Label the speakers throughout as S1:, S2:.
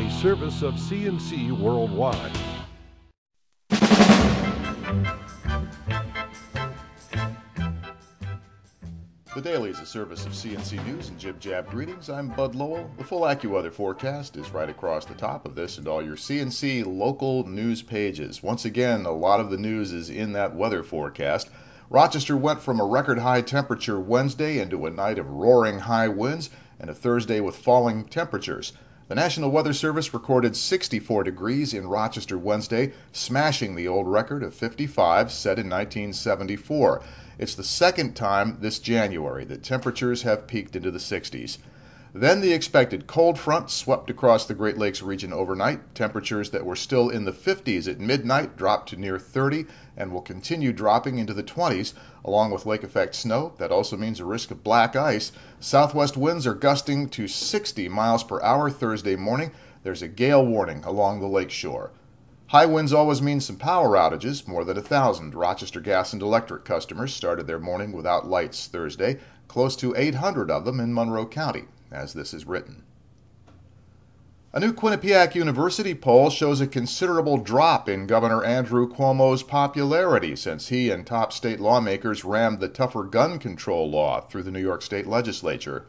S1: a service of CNC Worldwide.
S2: The Daily is a service of CNC News and Jib Jab greetings. I'm Bud Lowell. The full AccuWeather forecast is right across the top of this and all your CNC local news pages. Once again, a lot of the news is in that weather forecast. Rochester went from a record high temperature Wednesday into a night of roaring high winds and a Thursday with falling temperatures. The National Weather Service recorded 64 degrees in Rochester Wednesday, smashing the old record of 55 set in 1974. It's the second time this January that temperatures have peaked into the 60s. Then the expected cold front swept across the Great Lakes region overnight. Temperatures that were still in the 50s at midnight dropped to near 30 and will continue dropping into the 20s, along with lake effect snow. That also means a risk of black ice. Southwest winds are gusting to 60 miles per hour Thursday morning. There's a gale warning along the lake shore. High winds always mean some power outages. More than 1,000 Rochester Gas and Electric customers started their morning without lights Thursday, close to 800 of them in Monroe County, as this is written. A new Quinnipiac University poll shows a considerable drop in Governor Andrew Cuomo's popularity since he and top state lawmakers rammed the tougher gun control law through the New York State Legislature.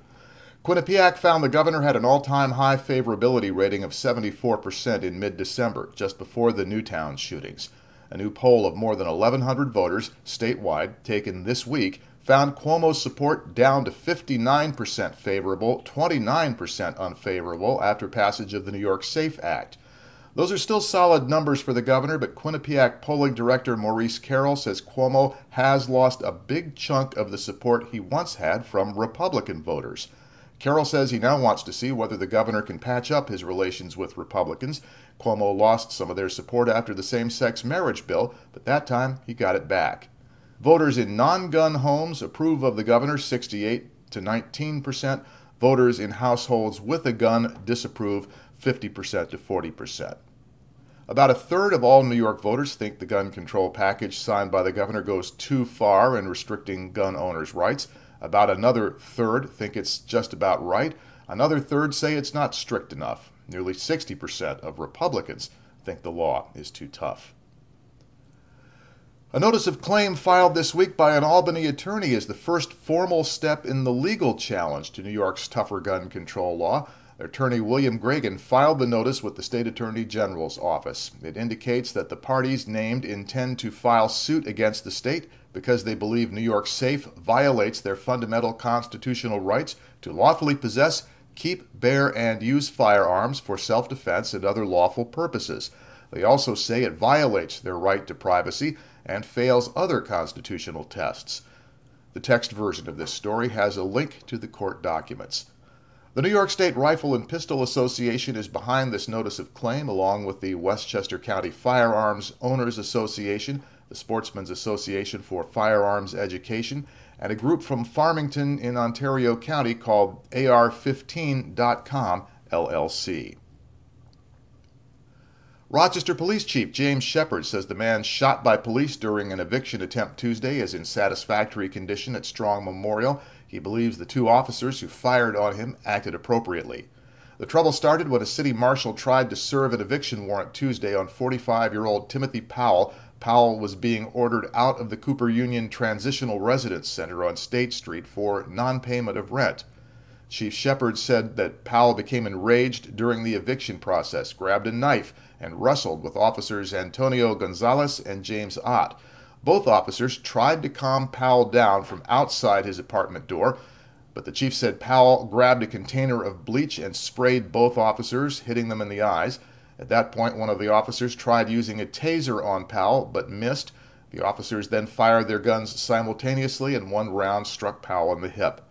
S2: Quinnipiac found the governor had an all-time high favorability rating of 74% in mid-December, just before the Newtown shootings. A new poll of more than 1,100 voters statewide, taken this week, found Cuomo's support down to 59% favorable, 29% unfavorable after passage of the New York SAFE Act. Those are still solid numbers for the governor, but Quinnipiac polling director Maurice Carroll says Cuomo has lost a big chunk of the support he once had from Republican voters. Carroll says he now wants to see whether the governor can patch up his relations with Republicans. Cuomo lost some of their support after the same-sex marriage bill, but that time he got it back. Voters in non-gun homes approve of the governor 68 to 19%. Voters in households with a gun disapprove 50% to 40%. About a third of all New York voters think the gun control package signed by the governor goes too far in restricting gun owners' rights. About another third think it's just about right. Another third say it's not strict enough. Nearly 60% of Republicans think the law is too tough. A notice of claim filed this week by an Albany attorney is the first formal step in the legal challenge to New York's tougher gun control law. Attorney William Gragan filed the notice with the State Attorney General's office. It indicates that the parties named intend to file suit against the state because they believe New York SAFE violates their fundamental constitutional rights to lawfully possess, keep, bear, and use firearms for self-defense and other lawful purposes. They also say it violates their right to privacy and fails other constitutional tests. The text version of this story has a link to the court documents. The New York State Rifle and Pistol Association is behind this notice of claim, along with the Westchester County Firearms Owners Association, the Sportsmen's Association for Firearms Education, and a group from Farmington in Ontario County called AR15.com LLC. Rochester Police Chief James Shepard says the man shot by police during an eviction attempt Tuesday is in satisfactory condition at Strong Memorial. He believes the two officers who fired on him acted appropriately. The trouble started when a city marshal tried to serve an eviction warrant Tuesday on 45-year-old Timothy Powell. Powell was being ordered out of the Cooper Union Transitional Residence Center on State Street for non-payment of rent. Chief Shepard said that Powell became enraged during the eviction process, grabbed a knife, and wrestled with officers Antonio Gonzalez and James Ott. Both officers tried to calm Powell down from outside his apartment door, but the chief said Powell grabbed a container of bleach and sprayed both officers, hitting them in the eyes. At that point, one of the officers tried using a taser on Powell, but missed. The officers then fired their guns simultaneously, and one round struck Powell in the hip.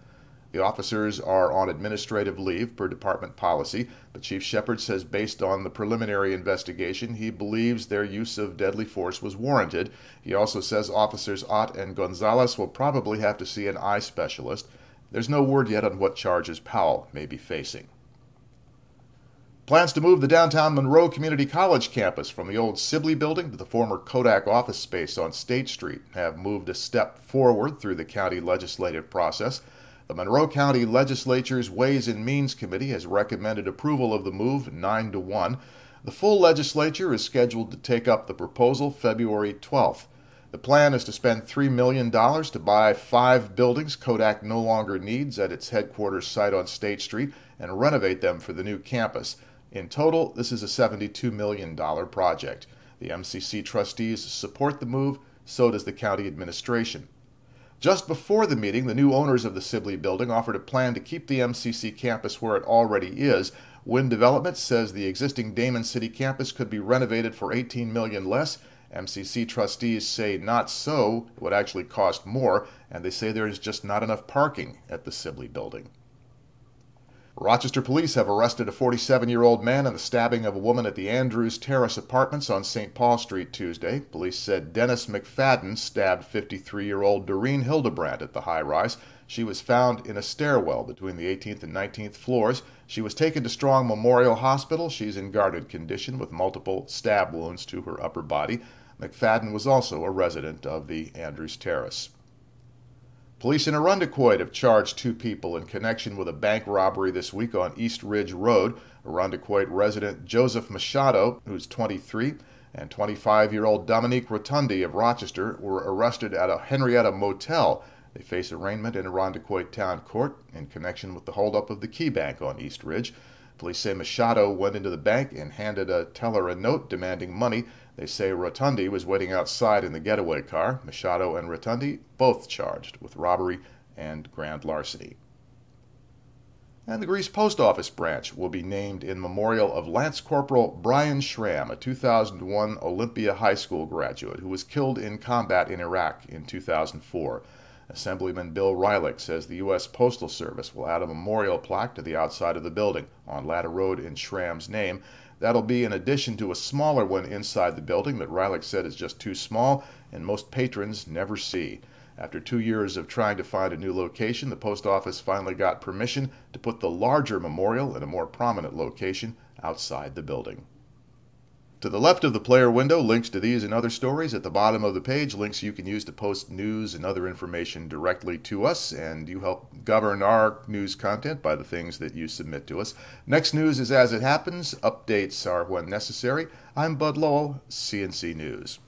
S2: The officers are on administrative leave per department policy, but Chief Shepard says based on the preliminary investigation, he believes their use of deadly force was warranted. He also says officers Ott and Gonzalez will probably have to see an eye specialist. There's no word yet on what charges Powell may be facing. Plans to move the downtown Monroe Community College campus from the old Sibley building to the former Kodak office space on State Street have moved a step forward through the county legislative process. The Monroe County Legislature's Ways and Means Committee has recommended approval of the move 9-1. The full legislature is scheduled to take up the proposal February 12th. The plan is to spend $3 million to buy 5 buildings Kodak no longer needs at its headquarters site on State Street and renovate them for the new campus. In total, this is a $72 million project. The MCC trustees support the move, so does the county administration. Just before the meeting, the new owners of the Sibley building offered a plan to keep the MCC campus where it already is. Wind Development says the existing Damon City campus could be renovated for $18 million less. MCC trustees say not so, it would actually cost more, and they say there is just not enough parking at the Sibley building. Rochester police have arrested a 47-year-old man in the stabbing of a woman at the Andrews Terrace Apartments on St. Paul Street Tuesday. Police said Dennis McFadden stabbed 53-year-old Doreen Hildebrandt at the high-rise. She was found in a stairwell between the 18th and 19th floors. She was taken to Strong Memorial Hospital. She's in guarded condition with multiple stab wounds to her upper body. McFadden was also a resident of the Andrews Terrace. Police in Arundecoit have charged 2 people in connection with a bank robbery this week on East Ridge Road. Arundecoit resident Joseph Machado, who's 23, and 25-year-old Dominique Rotundi of Rochester were arrested at a Henrietta motel. They face arraignment in Arundecoit Town Court in connection with the holdup of the Key Bank on East Ridge. Police say Machado went into the bank and handed a teller a note demanding money. They say Rotundi was waiting outside in the getaway car. Machado and Rotundi both charged with robbery and grand larceny. And the Greece Post Office branch will be named in memorial of Lance Corporal Brian Schramm, a 2001 Olympia High School graduate who was killed in combat in Iraq in 2004. Assemblyman Bill Rylick says the U.S. Postal Service will add a memorial plaque to the outside of the building on Ladder Road in Schramm's name. That'll be in addition to a smaller one inside the building that Rylick said is just too small and most patrons never see. After 2 years of trying to find a new location, the post office finally got permission to put the larger memorial in a more prominent location outside the building. To the left of the player window, links to these and other stories. At the bottom of the page, links you can use to post news and other information directly to us, and you help govern our news content by the things that you submit to us. Next news is as it happens. Updates are when necessary. I'm Bud Lowell, CNC News.